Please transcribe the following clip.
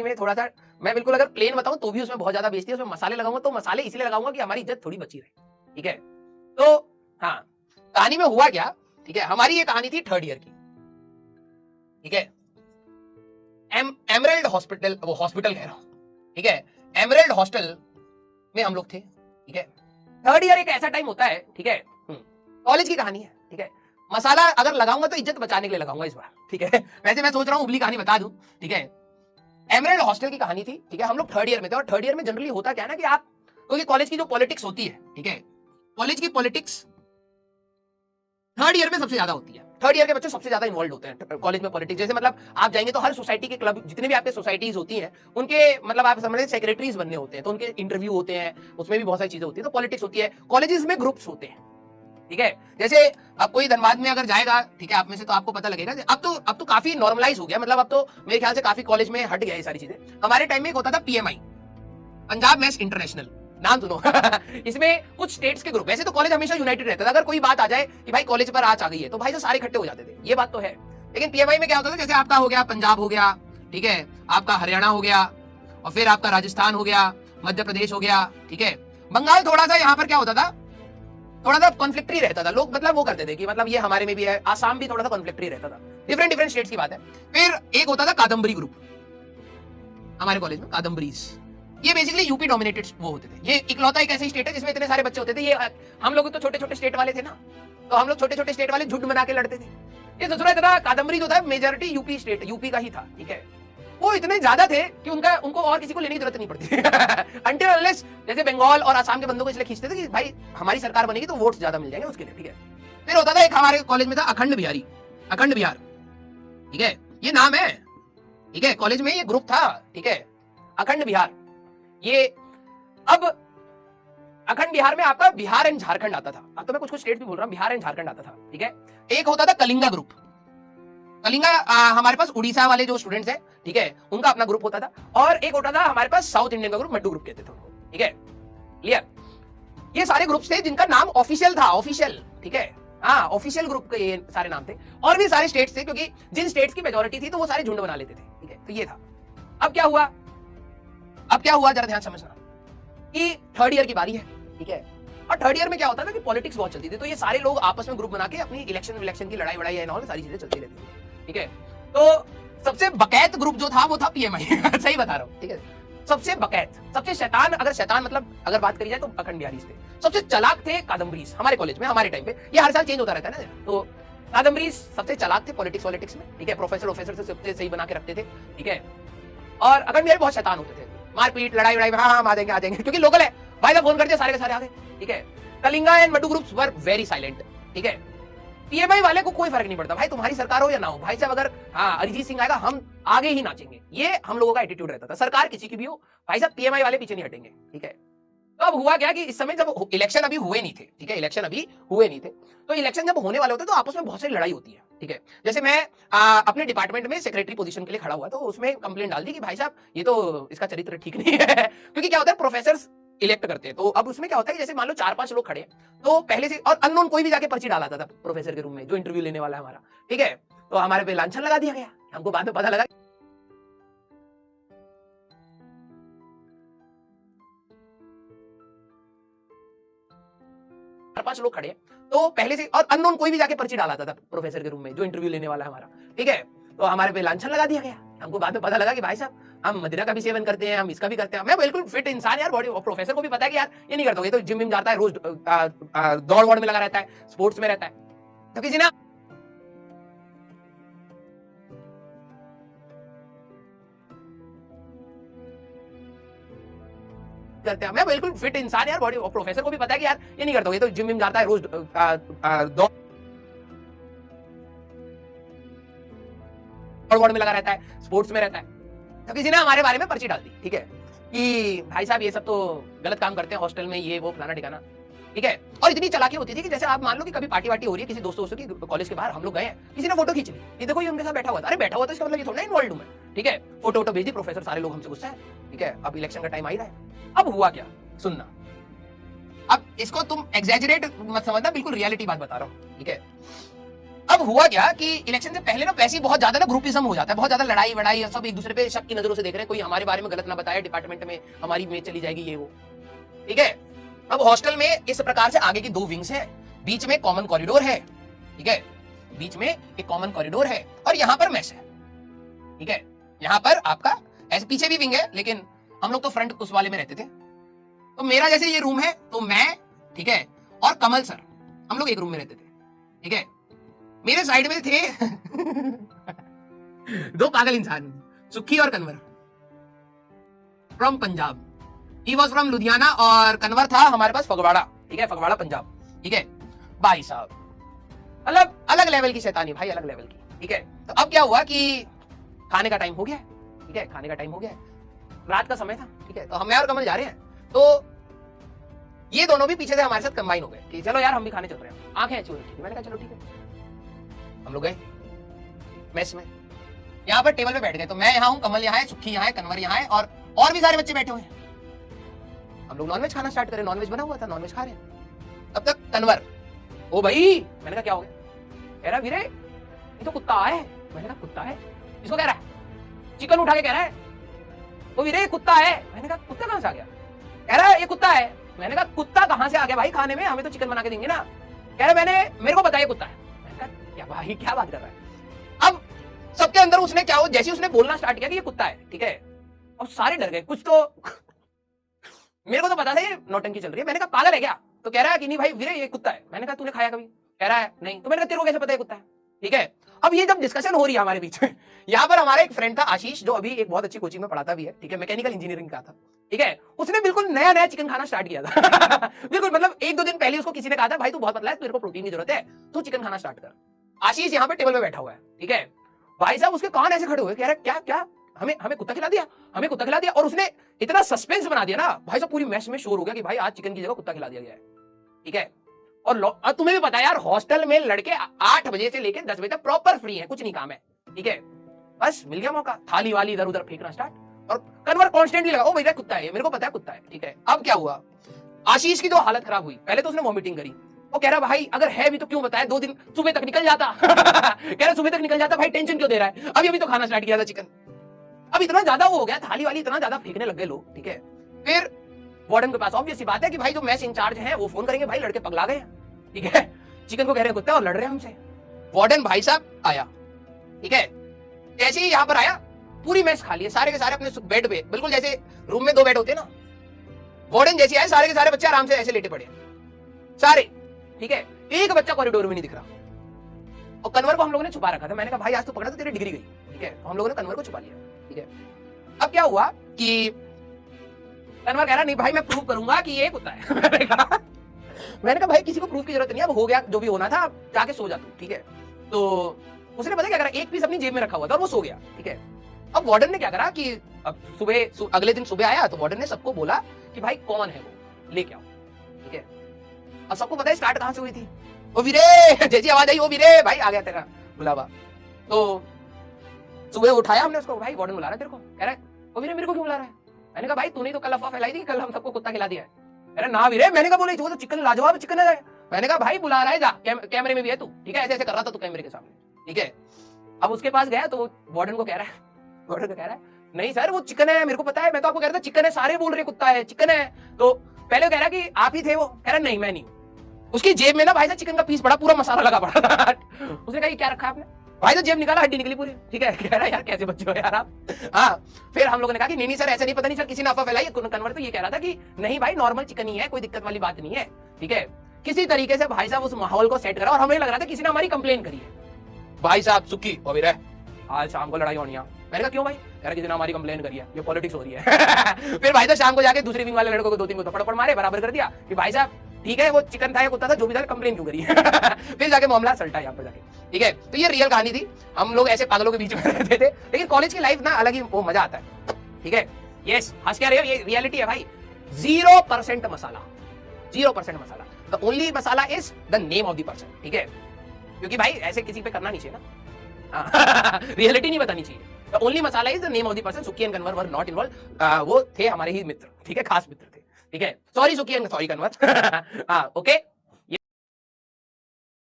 में थोड़ा सा मैं बिल्कुल अगर प्लेन बताऊं तो भी उसमें बहुत ज्यादा बेइज्जती है। उसमें मसाले लगाऊंगा तो मसाले इसलिए लगाऊंगा कि हमारी इज्जत थोड़ी बची रहे। ठीक है, तो हाँ, कहानी में हुआ क्या, ठीक है, हमारी ये कहानी थी थर्ड ईयर की। ठीक है, एमरल्ड हॉस्पिटल, वो हॉस्पिटल कह रहा हूं, ठीक है, एमरल्ड हॉस्टल में हम लोग थे। ठीक है, थर्ड ईयर एक ऐसा टाइम होता है, ठीक है, कॉलेज की कहानी है। ठीक है, मसाला अगर लगाऊंगा तो इज्जत बचाने के लिए लगाऊंगा इस बार। ठीक है, वैसे मैं सोच रहा हूं उबली कहानी बता दूं। ठीक है, एमरल्ड हॉस्टल की कहानी थी। ठीक है, हम लोग थर्ड ईयर में थे और थर्ड ईयर में जनरली होता क्या है ना कि आप, क्योंकि कॉलेज की जो पॉलिटिक्स होती है, ठीक है, कॉलेज की पॉलिटिक्स थर्ड ईयर में सबसे ज्यादा होती है। थर्ड ईयर के बच्चे सबसे ज्यादा इन्वॉल्व होते हैं कॉलेज में पॉलिटिक्स। जैसे मतलब आप जाएंगे तो हर सोसाइटी के क्लब, जितने भी आपके सोसाइटीज होती हैं, उनके मतलब आप समझ सेक्रेटरीज बनने होते हैं, तो उनके इंटरव्यू होते हैं, उसमें भी बहुत सारी चीजें होती है, तो पॉलिटिक्स होती है। कॉलेजेस में ग्रुप्स होते हैं। ठीक है, जैसे अब कोई धनबाद में अगर जाएगा, ठीक है, आप में से तो आपको पता लगेगा, अब तो काफी नॉर्मलाइज हो गया, मतलब अब तो मेरे ख्याल से काफी कॉलेज में हट गया ये सारी चीजें। हमारे टाइम में एक होता था पीएमआई, पंजाब मैथ्स इंटरनेशनल, नाम सुनो। इसमें कुछ स्टेट्स के ग्रुप, वैसे तो कॉलेज हमेशा यूनाइटेड रहता था। अगर कोई बात आ जाए कि भाई कॉलेज पर आज आ गई है तो भाई से सारे इकट्ठे हो जाते थे, ये बात तो है। लेकिन पीएमआई में क्या होता था, जैसे आपका हो गया पंजाब हो गया, ठीक है, आपका हरियाणा हो गया, और फिर आपका राजस्थान हो गया, मध्य प्रदेश हो गया, ठीक है, बंगाल थोड़ा सा यहाँ पर क्या होता था, थोड़ा सा कॉन्फ्लिक्टरी रहता था। लोग मतलब वो करते थे कि मतलब ये हमारे में भी है, आसाम भी थोड़ा सा कॉन्फ्लिक्टरी रहता था। डिफरेंट डिफरेंट स्टेट्स की बात है। फिर एक होता था कादम्बरी ग्रुप, हमारे कॉलेज में कादम्बरीज, ये बेसिकली यूपी डोमिनेटेड वो होते थे। ये इकलौता एक ऐसी स्टेट है जिसमें इतने सारे बच्चे होते थे। ये हम लोग तो छोटे छोटे स्टेट वाले थे ना, तो हम लोग छोटे छोटे स्टेट वाले झुंड बना के लड़ते थे। ये ससुरा इतना कादम्बरी जो था मेजॉरिटी यूपी स्टेट, यूपी का ही था। ठीक है, वो इतने ज्यादा थे कि उनको और किसी को लेने की जरूरत नहीं पड़ती। अंटिल अनलेस जैसे बंगाल और आसाम के बंदों को इसलिए खींचते थे कि भाई हमारी सरकार बनेगी तो वोट ज्यादा मिल जाएंगे उसके लिए। ठीक है, फिर होता था एक हमारे कॉलेज में था अखंड बिहारी, अखंड बिहार। ठीक है, ये नाम है। ठीक है, कॉलेज में ये ग्रुप था। ठीक है, अखंड बिहार। ये अब अखंड बिहार में आपका बिहार एंड झारखंड आता था। अब तो मैं कुछ कुछ स्टेट भी बोल रहा हूं, बिहार एंड झारखंड आता था। ठीक है, एक होता था कलिंगा ग्रुप। कलिंगा हमारे पास उड़ीसा वाले जो स्टूडेंट्स हैं, ठीक है, उनका अपना ग्रुप होता था। और एक होता था हमारे पास साउथ इंडियन का ग्रुप, मड्डू ग्रुप कहते थे उनको। ठीक है, क्लियर। ये सारे ग्रुप्स थे जिनका नाम ऑफिशियल था, ऑफिशियल। ठीक है, हाँ, ऑफिशियल ग्रुप के ये सारे नाम थे। और भी सारे स्टेट्स थे, क्योंकि जिन स्टेट्स की मेजोरिटी थी तो वो सारे झुंड बना लेते थे। ठीक है, तो ये था। अब क्या हुआ, अब क्या हुआ जरा ध्यान समझना कि थर्ड ईयर की बारी है। ठीक है, और थर्ड ईयर में क्या होता था कि पॉलिटिक्स बहुत चलती थी, तो ये सारे लोग आपस में ग्रुप बना के अपनी इलेक्शन की लड़ाई वड़ाई और सारी चीजें चलती रहती थी। ठीक है, तो सबसे बकैत ग्रुप जो था वो था पीएमआई। सही बता रहा हूँ। ठीक है, सबसे बकैत, सबसे शैतान, अगर शैतान मतलब अगर बात करी जाए तो अखंड बिहारी थे। सबसे चालाक थे कादम्बरीज हमारे कॉलेज में, हमारे टाइम पे। ये हर साल चेंज होता रहता है ना, तो कादम्बरीज सबसे चालाक थे पॉलिटिक्स में। ठीक है, प्रोफेसर से सबसे सही बना के रखते थे। ठीक है, और अखंड बिहारी बहुत शैतान होते थे, मारपीट लड़ाई वड़ाई, हाँ हम आ जाएंगे क्योंकि लोकल है भाई, फोन कर दिया सारे के सारे आ गए। ठीक है, कलिंगा एंड मड्डू ग्रुप्स वर वेरी साइलेंट। ठीक है, पीएमआई वाले को कोई फर्क नहीं पड़ता भाई, तुम्हारी सरकार हो या ना हो भाई साहब, अगर हाँ अरिजीत सिंह आएगा हम आगे ही नाचेंगे, ये हम लोगों का एटीट्यूड रहता था। सरकार किसी की भी हो भाई साहब, पीएमआई वाले पीछे नहीं हटेंगे। ठीक है, तो अब हुआ क्या कि इस समय जब इलेक्शन अभी हुए नहीं थे, ठीक है, इलेक्शन अभी हुए नहीं थे, तो इलेक्शन जब होने वाले होते तो आपस में बहुत सारी लड़ाई होती है। ठीक है, जैसे मैं अपने डिपार्टमेंट में सेक्रेटरी पोजीशन के लिए खड़ा हुआ, तो उसमें कंप्लेंट डाल दी कि भाई साहब ये तो इसका चरित्र ठीक नहीं है। क्योंकि क्या होता है, प्रोफेसर इलेक्ट करते हैं, तो अब उसमें क्या होता है कि जैसे मान लो 4-5 लोग खड़े तो पहले से, और अननोन कोई भी जाके पर्ची डाल आता था प्रोफेसर के रूम में, जो इंटरव्यू लेने वाला है हमारा। ठीक है, तो हमारे पे लांछन लगा दिया गया। हमको बाद में पता लगा 4-5 लोग खड़े तो पहले से, और अननोन कोई भी जाके पर्ची डाल आता था प्रोफेसर के रूम में, जो इंटरव्यू लेने वाला है हमारा। ठीक है, तो हमारे पे लांछन लगा दिया गया। हमको बाद में पता लगा कि भाई साहब हम मदिरा का भी सेवन करते हैं, हम इसका भी करते हैं। मैं बिल्कुल फिट इंसान यार, बॉडी, प्रोफेसर को भी पता है कि यार ये नहीं करता हूँ, ये तो जिम में जाता है, रोज दौड़ वौड़ में लगा रहता है, स्पोर्ट्स में रहता है। तो किसी ना करते हैं, मैं बिल्कुल फिट इंसान यार, बॉडी, प्रोफेसर को भी पता है कि यार ये नहीं करता हूँ, ये तो जिम में जाता है, रोज दौड़ वौड़ में लगा रहता है, स्पोर्ट्स में रहता है। तो किसी ने हमारे बारे में पर्ची डाल दी। ठीक है, कि भाई साहब ये सब तो गलत काम करते हैं हॉस्टल में, ये वो फलाना ठिकाना। ठीक है, और इतनी चालाकी होती थी कि जैसे आप मान लो कि कभी पार्टी वार्टी हो रही है किसी दोस्तों की कॉलेज के बाहर, हम लोग गए हैं, किसी ने फोटो खींच ली, ये देखो ये उनके साथ बैठा हुआ था। अरे बैठा हुआ था इसका मतलब ये थोड़ा इन्वॉल्व हूं मैं। ठीक है, फोटो वोटो भेज दी, प्रोफेसर सारे लोग हमसे गुस्सा है। ठीक है, अब इलेक्शन का टाइम आ ही रहा है। अब हुआ क्या सुनना, अब इसको तुम एग्जैजरेट मत समझना, बिल्कुल रियलिटी बात बता रहा हूँ। ठीक है, अब हुआ क्या कि इलेक्शन से पहले ना वैसे ही बहुत ज्यादा ना ग्रुपिज्म हो जाता है, बहुत ज्यादा लड़ाई वड़ाई, सब एक दूसरे पे शक की नजरों से देख रहे हैं, कोई हमारे बारे में गलत ना बताए, डिपार्टमेंट में हमारी इमेज चली जाएगी ये वो, ठीक है। अब हॉस्टल में इस प्रकार से आगे की 2 विंग्स है, बीच में कॉमन कॉरिडोर है, ठीक है, बीच में एक कॉमन कॉरिडोर है और यहाँ पर मेस है, ठीक है। यहाँ पर आपका ऐसे पीछे भी विंग है, लेकिन हम लोग तो फ्रंट उस वाले में रहते थे। तो मेरा जैसे ये रूम है, तो मैं, ठीक है, और कमल सर हम लोग एक रूम में रहते थे, ठीक है। मेरे साइड में थे 2 पागल इंसान, सुखी और Kanwar, from Punjab. He was from Ludhiana और कन्वर था हमारे पास फगवाड़ा, ठीक है, फगवाड़ा पंजाब, ठीक है। भाई साहब मतलब अलग लेवल की शैतानी भाई, अलग लेवल की, ठीक है। तो अब क्या हुआ कि खाने का टाइम हो गया, ठीक है, खाने का टाइम हो गया, रात का समय था, ठीक है। तो हम और कमल जा रहे हैं, तो ये दोनों भी पीछे से हमारे साथ कंबाइन हो गए कि चलो यार हम भी खाने चल रहे हैं, आंखें अच्छी हो रही थी। मैंने कहा चलो ठीक है, हम लोग गए मेस में, यहाँ पर टेबल पे बैठ गए। तो मैं यहाँ हूँ, कमल यहाँ है, सुखी यहाँ है, कन्वर यहाँ है और भी सारे बच्चे बैठे हुए हैं। हम लोग नॉनवेज खाना स्टार्ट करें, नॉनवेज बना हुआ था, नॉनवेज खा रहे हैं। तब तक कन्वर, ओ भाई, मैंने कहा क्या हो गया? कह रहा वीरे ये तो कुत्ता है। मैंने कहा कुत्ता है? इसको कह रहा है, चिकन उठा के कह रहा है, ओ वीरे कुत्ता है। मैंने कहा कुत्ता कहां से आ गया? कह रहा है ये कुत्ता है। मैंने कहा कुत्ता कहां से आ गया भाई खाने में, हमें तो चिकन बना के देंगे ना। कह रहा मेरे को पता है कुत्ता है। मैंने कहा क्या भाई क्या बात कर रहा है? अब सबके अंदर उसने क्या हो, जैसे उसने बोलना स्टार्ट किया कि ये कुत्ता है, ठीक है, अब सारे डर गए। कुछ तो मेरे को तो पता था ये नौटंकी चल रही है। मैंने कहा पागल है क्या? तो कह रहा है कि नहीं भाई वीरे ये कुत्ता है। मैंने कहा तूने खाया कभी? कह रहा है नहीं। तो मैंने कहा तेरे को कैसे पता है कुत्ता है? ठीक है, अब ये जब डिस्कशन हो रही है हमारे बीच में, यहाँ पर हमारा एक फ्रेंड था आशीष, जो अभी एक बहुत अच्छी कोचिंग में पढ़ाता भी है, ठीक है, मैकेनिकल इंजीनियरिंग का था, ठीक है। उसने बिल्कुल नया चिकन खाना स्टार्ट किया था बिल्कुल मतलब 1-2 दिन पहले उसको किसी ने कहा था भाई तू बहुत पतला है, तेरे को प्रोटीन की जरूरत है, तू चिकन खाना स्टार्ट कर। आशीष यहाँ पे टेबल पे बैठा हुआ है, ठीक है। भाई साहब उसके कान ऐसे खड़े हुए, कह रहा क्या क्या हमें कुत्ता खिला दिया, हमें कुत्ता खिला दिया। और उसने इतना सस्पेंस बना दिया ना भाई साहब, पूरी मैस में शोर हो गया कि भाई आज चिकन की जगह कुत्ता खिला दिया गया है, ठीक है। और तुम्हें भी पता है यार, हॉस्टल में लड़के 8 बजे से लेकर 10 बजे तक प्रॉपर फ्री है, कुछ नहीं काम है, ठीक है। बस मिल गया मौका, थाली वाली इधर उधर फेंकना स्टार्ट, और कन्वर कॉन्स्टेंटली लगा, ओ भैया कुत्ता है, मेरे को पता है कुत्ता है, ठीक है। अब क्या हुआ, आशीष की तो हालत खराब हुई। पहले तो उसने वॉमिटिंग करी, वो कह रहा भाई अगर है भी तो क्यों बताया, 2 दिन सुबह तक निकल जाता कह रहा सुबह तक निकल जाता भाई, टेंशन क्यों दे रहा है, अभी तो खाना स्टार्ट किया था चिकन। अब इतना ज्यादा वो हो गया, थाली वाली इतना ज्यादा फेंकने लग गए लोग, ठीक है। फिर वार्डन के पास ऑब्वियस सी बात है कि भाई जो मैस इंचार्ज है वो फोन करेंगे, भाई लड़के पगला गए, ठीक है, चिकन को कह रहे हैं कुत्ता और लड़ रहे हैं हमसे। वार्डन भाई साहब आया, ठीक है, जैसे ही यहाँ पर आया पूरी मैस खाली है, सारे के सारे अपने बेड पे, बिल्कुल जैसे रूम में 2 बेड होते हैं ना, वार्डन जैसे आए सारे के सारे बच्चे आराम से ऐसे लेटे पड़े सारे, ठीक है। एक बच्चा कॉरिडोर में नहीं दिख रहा, और कन्वर को हम लोगों ने छुपा रखा था। मैंने कहा भाई आज तो पकड़ा तो तेरी डिग्री गई, ठीक है। हम लोगों ने कन्वर को छुपा लिया, ठीक है। अब क्या हुआ कि कन्वर कह रहा नहीं भाई मैं प्रूव करूंगा कि ये कुत्ता है मैंने कहा भाई किसी को प्रूफ की जरूरत नहीं है, अब हो गया जो भी होना था, जाके सो जा तू, ठीक है। तो उसने पता क्या करा, एक पीस अपनी जेब में रखा हुआ था और वो सो गया, ठीक है। अब वार्डन ने क्या करा कि अब अगले दिन सुबह आया तो वार्डन ने सबको बोला कि भाई कौन है वो, लेके आओ, ठीक है। अब सबको पता है स्टार्ट कहां से हुई थी, ओ वीरे जैसी आवाज आई, ओ वीरे भाई आ गया तेरा बुलावा। तो सुबह उठाया हमने उसको, भाई वार्डन बुला रहा है तेरे को। कह रहा है ओ वीरे मेरे को क्यों बुला रहा है? मैंने कहा भाई तूने तो कल अफवाह फैलाई थी, कल हम सबको कुत्ता खिला दिया है। अरे ना वीरे, मैंने कहा बोले वो तो चिकन लाजवाब चिकन है। मैंने कहा भाई बुला रहा है, जा कैमरे में भी है तू, ठीक है, ऐसे ऐसे कर रहा था तू कैमरे के सामने, ठीक है। अब उसके पास गया तो वार्डन को कह रहा है, वार्डन को कह रहा है नहीं सर वो चिकन है, मेरे को पता है, मैं तो आपको कह रहा था चिकन है, सारे बोल रहे कुत्ता है, चिकन है। तो पहले कह रहा कि आप ही थे वो, कह रहा नहीं मैं नहीं। उसकी जेब में ना भाई साहब चिकन का पीस पड़ा, पूरा मसाला लगा पड़ा था उसने कहा क्या रखा आपने? भाई तो जेब निकाला, हड्डी निकली पूरी, ठीक है। कह रहा यार कैसे बच्चे हो यार आप। हाँ, फिर हम लोगों ने कहा कि नहीं सर ऐसा नहीं, पता नहीं सर किसी ने अफवाह फैलाई। कन्वर तो ये कह रहा था कि नहीं भाई नॉर्मल चिकन ही है, कोई दिक्कत वाली बात नहीं है, ठीक है। किसी तरीके से भाई साहब उस माहौल को सेट करा, और हमें लग रहा था किसी ने हमारी कंप्लेन करी है। भाई साहब सुखी आज शाम को लड़ाई होनी है। मैंने कहा क्यों भाई? कह रहा किसी ने हमारी कंप्लेन करी है, ये पॉलिटिक्स हो रही है फिर भाई साहब शाम को जाके दूसरे विंग वाले लड़कों को 2-3 को थप्पड़ मारे, बराबर कर दिया कि भाई साहब ठीक है वो चिकन था या कुत्ता था जो भी था, कंप्लेन क्यों करी है फिर जाके मामला सल्टा यहाँ पर जाके, ठीक है। तो ये रियल कहानी थी, हम लोग ऐसे पागलों के बीच में रहते थे, लेकिन कॉलेज की लाइफ ना अलग ही वो मजा आता है, ठीक है। यस हंस क्या रहे हो, ये रियलिटी है भाई। 0% masala, 0% masala, the only masala is the name of the person, ठीक है। क्योंकि भाई ऐसे किसी पे करना नहीं चाहिए ना रियलिटी नहीं बतानी चाहिए। The only masala is the name of the person. Sukhi and Kanwar were not involved, वो थे हमारे ही मित्र, ठीक है, खास मित्र थे, ठीक है। सॉरी सुखी एंड सॉरी कन्वर ओके।